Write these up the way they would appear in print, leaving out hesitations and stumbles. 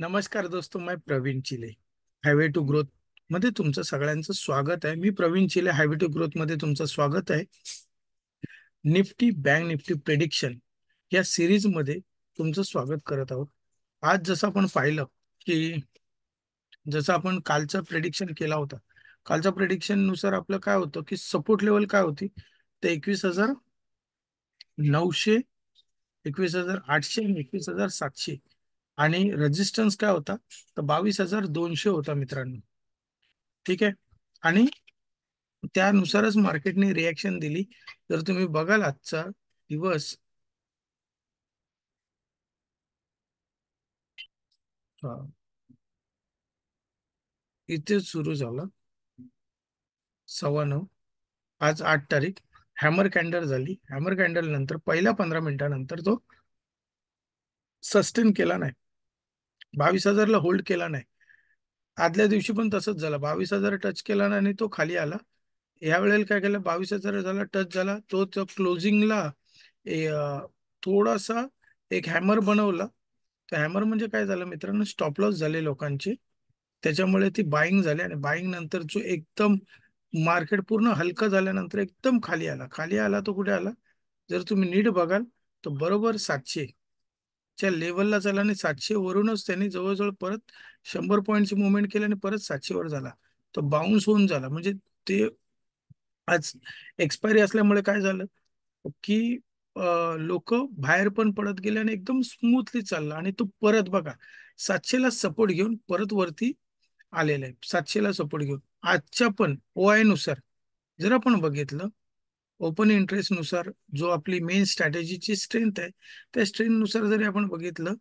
नमस्कार दोस्तों, मैं प्रवीण चिले हायवे टू ग्रोथ मध्ये तुमचं सगळ्यांचं स्वागत आहे. मी प्रवीण चिले हायवे टू ग्रोथ मध्ये तुमचं स्वागत आहे. निफ्टी बँक निफ्टी प्रेडिक्शन या सिरीज मध्ये तुमचं स्वागत करत आहोत. आज जसं आपण पाहिलं की जसं आपण कालचं प्रेडिक्शन केला होता, कालच्या प्रेडिक्शन नुसार आपलं काय होतं की सपोर्ट लेवल काय होती, ते 21,900, 21,800 आणि 21,700. आणि रेजिस्टन्स काय होता, तर 22,200 होता मित्रांनो. ठीक आहे. आणि त्यानुसारच मार्केटने रिॲक्शन दिली. जर तुम्ही बघाल आजचा दिवस, अं, इथे सुरू झाला 9:15. आज 8 तारीख. हॅमर कॅन्डल झाली. हॅमर कॅन्डल नंतर पहिल्या 15 मिनिटानंतर तो सस्टेन केला नाही, 22,000ला होल्ड केला नाही. आदल्या दिवशी पण तसंच झालं, 22,000 टच केला नाही आणि तो खाली आला. या वेळेला काय केलं, 22,000 झाला, टच झाला तो क्लोजिंगला थोडासा एक हॅमर बनवला. तर हॅमर म्हणजे काय झालं मित्रांनो, स्टॉप लॉस झाले लोकांचे. त्याच्यामुळे ती बाईंग झाली आणि बाईंग नंतर जो एकदम मार्केट पूर्ण हलकं झाल्यानंतर एकदम खाली आला. खाली आला तो कुठे आला, जर तुम्ही नीट बघाल तर बरोबर 700 च्या लेवलला झाला आणि 700 वरूनच त्यांनी जवळजवळ परत 100 पॉईंटची मुवमेंट केली आणि परत 700 वर झाला. तो बाउन्स होऊन झाला. म्हणजे ते आज एक्सपायरी असल्यामुळे काय झालं की लोक बाहेर पण पडत गेले आणि एकदम स्मूथली चालला आणि तो परत बघा 700ला सपोर्ट घेऊन परत वरती आलेला आहे. 700ला सपोर्ट घेऊन आजच्या पण ओआय नुसार जर आपण बघितलं, ओपन इंटरेस्ट नुसार जो आपली मेन स्ट्रॅटेजीची स्ट्रेंथ आहे, त्या स्ट्रेंथ नुसार जरी आपण बघितलं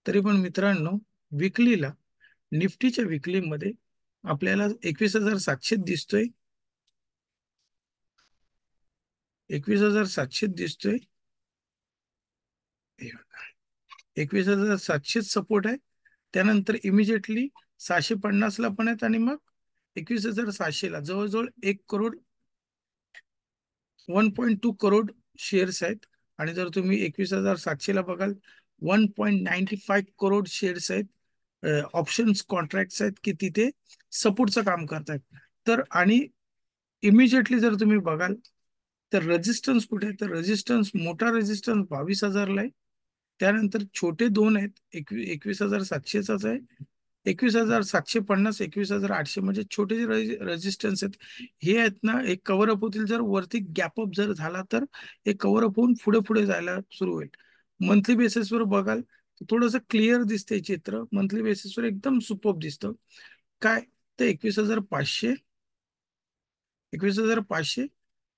तरी पण मित्रांनो, विकलीला निफ्टीच्या विकलीमध्ये आपल्याला 21,700 दिसतोय. 21,700 दिसतोय. 21,700 सपोर्ट आहे. त्यानंतर इमिजिएटली 650ला पण आहेत आणि मग 21,700ला जवळजवळ 1 करोड, 1.2 करोड शेअर्स आहेत. आणि जर तुम्ही 21,700ला बघाल, 1.95 करोड शेअर्स आहेत, ऑप्शन्स कॉन्ट्रॅक्ट्स आहेत की तिथे सपोर्टचं काम करतायत. तर आणि इमिजिएटली जर तुम्ही बघाल तर रेजिस्टन्स कुठे आहे, तर रेजिस्टन्स मोठा रेजिस्टन्स 22,000ला आहे. त्यानंतर छोटे दोन आहेत, 21,700चाच आहे. 21,750, 21,800 म्हणजे छोटे जे रेजिस्टन्स आहेत, हे आहेत ना, एक कव्हर अप होतील. जर वरती गॅप अप जर झाला तर हे कव्हर अप होऊन पुढे पुढे जायला सुरू होईल. मंथली बेसिसवर बघाल तर थोडंसं क्लिअर दिसतंय चित्र. मंथली बेसिसवर एकदम सुपर दिसतं. काय, तर 21,500, 21,500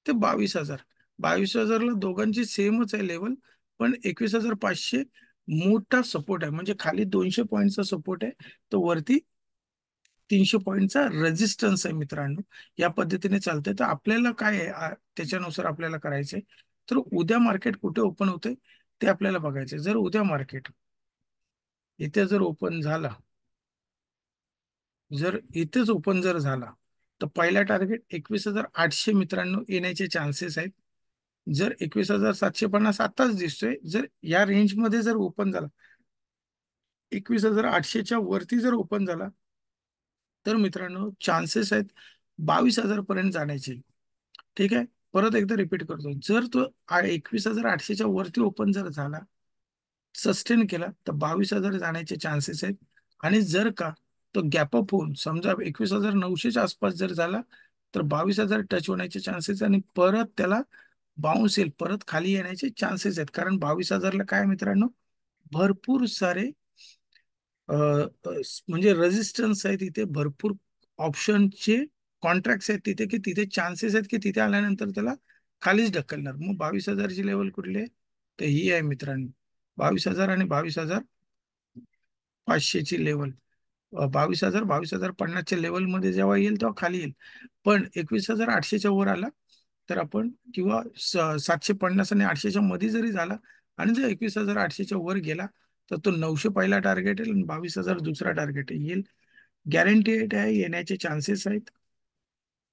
ते 22,000. 22,000ला दोघांची सेमच आहे लेवल. पण 21,500 मोठा सपोर्ट आहे, म्हणजे खाली 200 पॉईंटचा सपोर्ट आहे, तो वरती 300 पॉईंटचा रेजिस्टन्स आहे मित्रांनो. या पद्धतीने चालतंय. तर आपल्याला काय आहे, त्याच्यानुसार आपल्याला करायचंय. तर उद्या मार्केट कुठे ओपन होते ते आपल्याला बघायचंय. जर उद्या मार्केट इथे जर ओपन झाला, जर इथेच ओपन जर झाला, तर पहिला टार्गेट 21,800 मित्रांनो येण्याचे चान्सेस आहेत. जर 21,750 आताच दिसतोय, जर या रेंजमध्ये जर ओपन झाला, 21,800च्या वरती जर ओपन झाला, तर मित्रांनो चान्सेस आहेत 22,000 पर्यंत जाण्याचे. ठीक आहे. परत एकदा रिपीट करतो, जर तो 21,800च्या वरती ओपन जर झाला, सस्टेन केला, तर 22,000 जाण्याचे चान्सेस आहेत. आणि जर का तो गॅप अप होऊन समजा 21,900च्या आसपास जर झाला, तर 22,000 टच होण्याचे चान्सेस आणि परत त्याला बाउन्स येईल, परत खाली येण्याचे चान्सेस आहेत. कारण 22,000ला काय मित्रांनो, भरपूर सारे अ, अ, म्हणजे रेजिस्टन्स आहे तिथे, भरपूर ऑप्शनचे कॉन्ट्रॅक्ट्स आहेत तिथे, की तिथे चान्सेस आहेत की तिथे आल्यानंतर त्याला खालीच ढकलणार. मग 22,000ची लेवल कुठली आहे, तर ही आहे मित्रांनो, 22,000 आणि 22,500ची लेवल. 22,000, 22,050च्या लेवलमध्ये जेव्हा येईल तेव्हा खाली येईल. पण 21,800च्या वर आला तर आपण, किंवा 750 आणि 800च्या मध्ये जरी झाला आणि जर 21,800च्या वर गेला, तर तो 900 पहिला टार्गेट येईल आणि 22,000 दुसरा टार्गेट येईल. गॅरंटेड आहे, येण्याचे चान्सेस आहेत.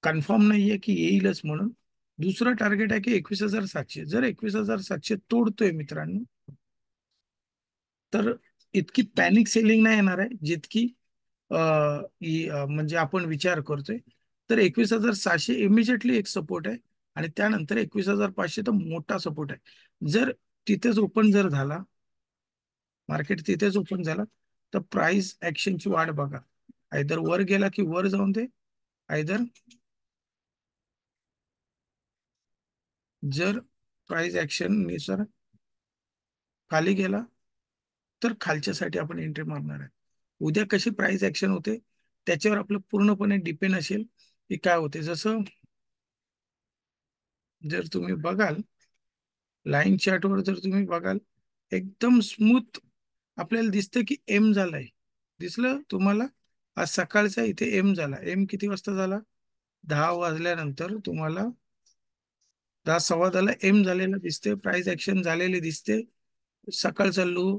कन्फर्म नाहीये की येईलच म्हणून. दुसरं टार्गेट आहे की 21,700. जर 21,700 तोडतोय मित्रांनो, तर इतकी पॅनिक सेलिंग नाही येणार आहे जितकी म्हणजे आपण विचार करतोय. तर 21,600 इमिजिएटली एक सपोर्ट आहे, आणि त्यानंतर 21,500 तर मोठा सपोर्ट आहे. जर तिथेच ओपन जर झाला, मार्केट तिथेच ओपन झाला, तर प्राइस ऍक्शनची वाट बघा. आयदर वर गेला की वर जाऊन दे, आयदर जर प्राइस ऍक्शन नुसार खाली गेला तर खालच्यासाठी आपण एंट्री मारणार आहे. उद्या कशी प्राइस ऍक्शन होते त्याच्यावर आपलं पूर्णपणे डिपेंड असेल की काय होते. जसं जर तुम्ही बघाल, लाईन चार्टवर जर तुम्ही बघाल, एकदम स्मूथ आपल्याला दिसतं की एम झालाय. दिसलं तुम्हाला? आज सकाळचा इथे एम झाला. एम किती वाजता झाला? 10 वाजल्यानंतर तुम्हाला 10 सव्वा 10ला एम झालेला दिसते, प्राइस ऍक्शन झालेली दिसते, सकाळचा लो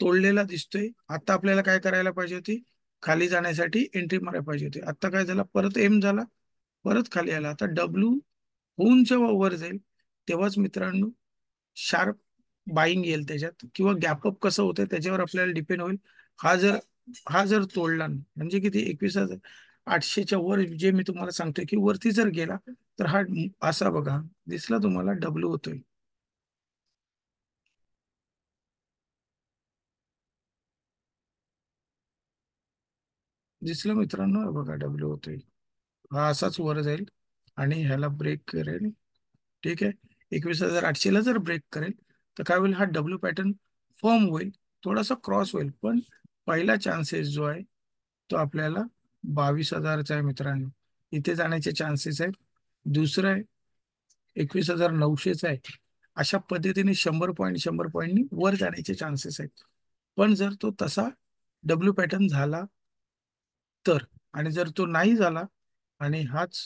तोडलेला दिसतोय. आता आपल्याला काय करायला पाहिजे होती? खाली जाण्यासाठी एंट्री मारायला पाहिजे होती. आता काय झाला? परत एम झाला, परत खाली आला. आता डब्ल्यू होऊन जेव्हा वर जाईल तेव्हाच मित्रांनो शार्प बाईंग येईल त्याच्यात, किंवा गॅपअप कसं होतं त्याच्यावर आपल्याला डिपेंड होईल. हा जर हा जर तोडला नाही, म्हणजे किती 21,800च्या वर जे मी तुम्हाला सांगतोय की वरती जर गेला, तर हा असा बघा, दिसला तुम्हाला डब्ल्यू होतोय. दिसलं मित्रांनो? हा बघा डब्ल्यू होतोय. हा असाच वर जाईल आणि ह्याला ब्रेक करेल. ठीक आहे. 21,800ला जर ब्रेक करेल तर काय होईल? हा डब्ल्यू पॅटर्न फॉर्म होईल, थोडासा क्रॉस होईल, पण पहिला चान्सेस जो आहे तो आपल्याला 22,000चा आहे मित्रांनो. इथे जाण्याचे चान्सेस आहेत. दुसरं आहे 21,900चा आहे. अशा पद्धतीने 100 पॉईंट 100 पॉईंटनी वर जाण्याचे चान्सेस आहेत. पण जर तो तसा डब्ल्यू पॅटर्न झाला तर, आणि जर तो नाही झाला आणि हाच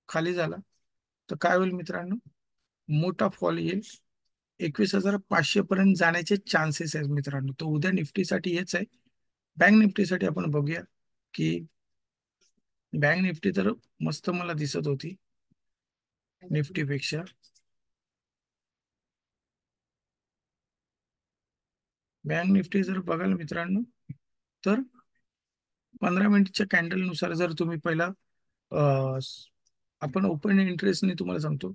खाली झाला, तर काय होईल मित्रांनो? मोठा फॉल येईल. 21,500 पर्यंत जाण्याचे चान्सेस आहेत मित्रांनो. तो उद्या निफ्टीसाठी हेच आहे. बँक निफ्टीसाठी आपण बघूया की बँक निफ्टी तर मस्त मला दिसत होती निफ्टीपेक्षा. बँक निफ्टी जर बघाल मित्रांनो, तर 15 मिनिटच्या कॅन्डलनुसार जर तुम्ही पहिला आपण ओपन इंटरेस्टने तुम्हाला सांगतो,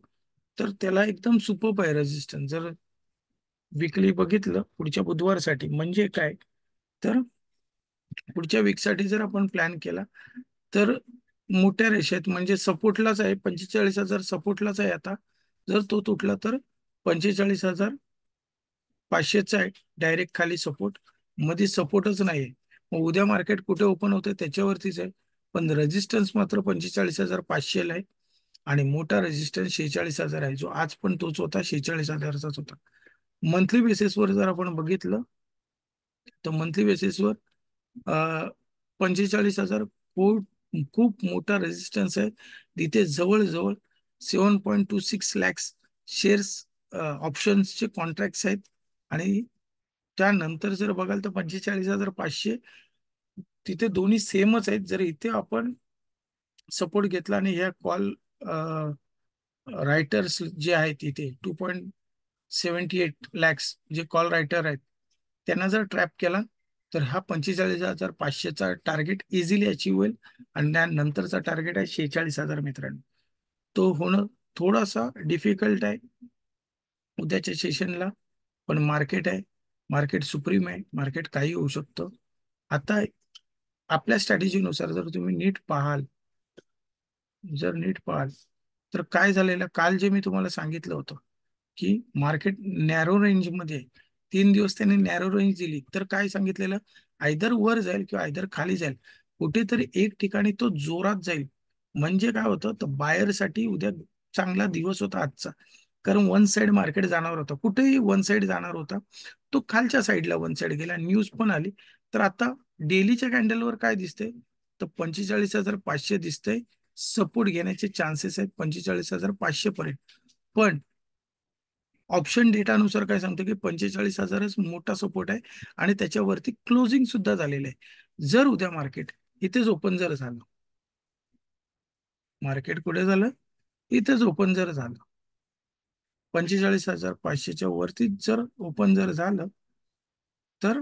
तर त्याला एकदम सुपर आहे रेजिस्टन्स. जर विकली बघितलं पुढच्या बुधवारसाठी, म्हणजे काय, तर पुढच्या वीकसाठी जर आपण प्लॅन केला तर मोठ्या रेषेत म्हणजे सपोर्टलाच आहे. 45,000 सपोर्टलाच आहे आता. जर तो तुटला तर 45,500चा आहे डायरेक्ट खाली सपोर्ट. मध्ये सपोर्टच नाहीये. मग उद्या मार्केट कुठे ओपन होते त्याच्यावरतीच आहे. पण रेजिस्टन्स मात्र 45,500ला आहे, आणि मोठा रेजिस्टन्स 46,000 आहे, जो आज पण तोच होता, 46,000चाच होता. मंथली बेसिसवर जर आपण बघितलं, तर मंथली बेसिसवर 45,000 खूप खूप मोठा रेजिस्टन्स आहे. तिथे जवळजवळ 7.26 लाख शेअर्स ऑप्शन्सचे कॉन्ट्रॅक्ट्स आहेत. आणि त्यानंतर जर बघाल तर 45,500, तिथे दोन्ही सेमच आहेत. जर इथे आपण सपोर्ट घेतला आणि ह्या कॉल रायटर्स जे आहेत इथे 2.78 लॅक्स जे कॉल रायटर आहेत, त्यांना जर ट्रॅप केला, तर हा 45,500चा टार्गेट इझिली अचीव होईल. आणि त्यानंतरचा टार्गेट आहे 46,000 मित्रांनो. तो होणं थोडासा डिफिकल्ट आहे उद्याच्या सेशनला. पण मार्केट आहे, मार्केट सुप्रीम आहे, मार्केट काही होऊ शकतं. आता आपल्या स्ट्रॅटेजीनुसार जर तुम्ही नीट पाहाल, तर काय झालेलं काल जे मी तुम्हाला सांगितलं होतं की मार्केट नॅरो रेंजमध्ये आहे. 3 दिवस त्यांनी नॅरो रेंज दिली, तर काय सांगितलेलं? आयदर वर जाईल किंवा आयदर खाली जाईल. कुठेतरी एक ठिकाणी तो जोरात जाईल. म्हणजे काय होतं, तर बायरसाठी उद्या चांगला दिवस होता आजचा. कारण वन साइड मार्केट जाणार होतं, कुठेही वन साइड जाणार होता. तो खालच्या साईडला वन साइड गेला, न्यूज पण आली. तर आता डेलीच्या कॅन्डलवर काय दिसतंय, तर 45,500 दिसतंय. सपोर्ट घेण्याचे चान्सेस आहेत 45,500 पर्यंत. पण ऑप्शन डेटानुसार काय सांगतो की 45,000च मोठा सपोर्ट आहे, आणि त्याच्यावरती क्लोजिंग सुद्धा झालेलं आहे. जर उद्या मार्केट इथेच ओपन जर झालं, मार्केट कुठे झालं? इथेच ओपन जर झालं, 45,500च्या वरती जर ओपन जर झालं, तर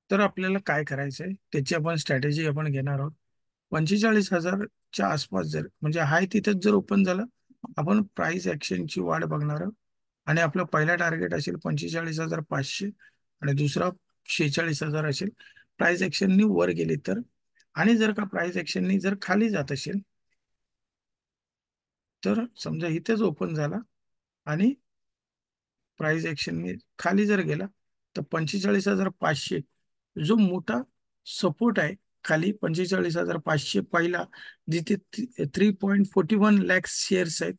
तर आपल्याला काय करायचंय त्याची आपण स्ट्रॅटेजी आपण घेणार आहोत. 45,000च्या आसपास जर म्हणजे हाय तिथेच जर ओपन झालं, आपण प्राइस ऍक्शनची वाट बघणार आहोत. आणि आपलं पहिला टार्गेट असेल 45,500 आणि दुसरा 46,000 असेल. प्राइस ऍक्शननी वर गेली तर, आणि जर का प्राइस ऍक्शननी जर खाली जात असेल, तर समजा इथेच ओपन झाला आणि प्राइस ऍक्शनने खाली जर गेला, तर 45,500 जो मोठा सपोर्ट आहे खाली, 45,500 पहिला, जिथे 3.41 लाख शेअर्स आहेत.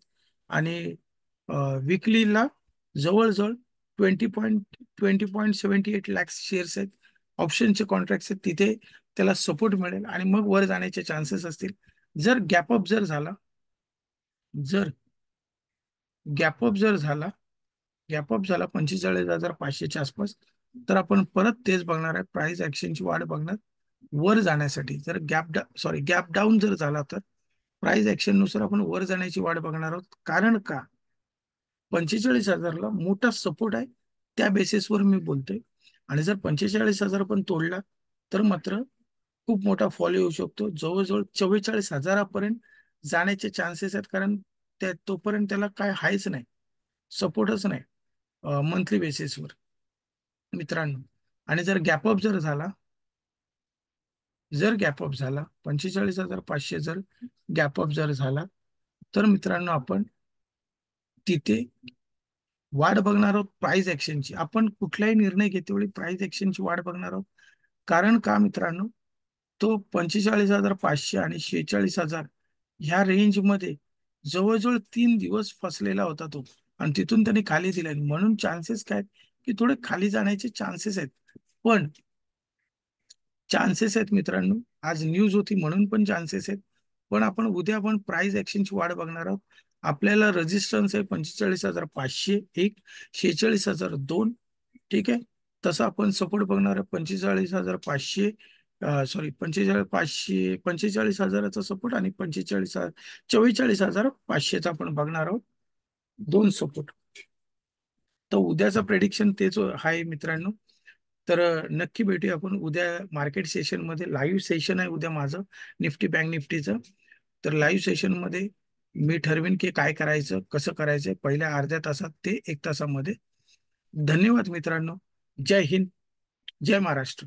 आणि विकलीला जवळजवळ 20.78 लाख शेअर्स आहेत. ऑप्शनचे कॉन्ट्रॅक्ट आहेत तिथे, त्याला सपोर्ट मिळेल आणि मग वर जाण्याचे चान्सेस असतील. जर गॅपअप जर झाला, जर गॅपअप जर झाला गॅपअप झाला 45,500च्या आसपास, तर आपण परत तेच बघणार आहे, प्राइस ऍक्शनची वाढ बघणार वर जाण्यासाठी. जर गॅप डाऊन जर झाला, तर प्राइस ऍक्शन नुसार आपण वर जाण्याची वाट बघणार आहोत. कारण का, 45,000ला मोठा सपोर्ट आहे, त्या बेसिसवर मी बोलतोय. आणि जर 45,000 पण तोडला, तर मात्र खूप मोठा फॉल येऊ शकतो. जवळजवळ 44,000पर्यंत जाण्याचे चान्सेस आहेत. कारण तोपर्यंत त्याला काय हायच नाही, सपोर्टच नाही मंथली बेसिसवर मित्रांनो. आणि जर गॅपअप झाला 45,500 जर गॅपअप जर झाला, तर मित्रांनो आपण तिथे वाट बघणार आहोत प्राइस ऍक्शनची. आपण कुठलाही निर्णय घेतेवेळी प्राइस ऍक्शनची वाट बघणार आहोत. कारण का मित्रांनो, तो 45,500 आणि 46,000 ह्या रेंजमध्ये जवळजवळ 3 दिवस फसलेला होता तो. आणि तिथून त्यांनी खाली दिले, म्हणून चान्सेस काय की थोडे खाली जाण्याचे चान्सेस आहेत. पण चान्सेस आहेत मित्रांनो, आज न्यूज होती म्हणून पण चान्सेस आहेत. पण आपण उद्या आपण प्राइस ऍक्शनची वाट बघणार आहोत. आपल्याला रेजिस्टन्स आहे 45,500 एक, 46,002. ठीक आहे. तसं आपण सपोर्ट बघणार आहे 45,500, सॉरी 45,500, 45,000चा सपोर्ट आणि 44,500चा आपण बघणार आहोत, दोन सपोर्ट. तर उद्याचं प्रेडिक्शन तेच आहे मित्रांनो. तर नक्की भेटूया आपण उद्या मार्केट सेशनमध्ये. लाईव्ह सेशन आहे उद्या माझं, निफ्टी बँक निफ्टीचं. तर लाईव्ह सेशनमध्ये मी ठरवीन की काय करायचं, कसं करायचं पहिल्या अर्ध्या तासात ते 1 तासामध्ये. धन्यवाद मित्रांनो. जय हिंद, जय महाराष्ट्र.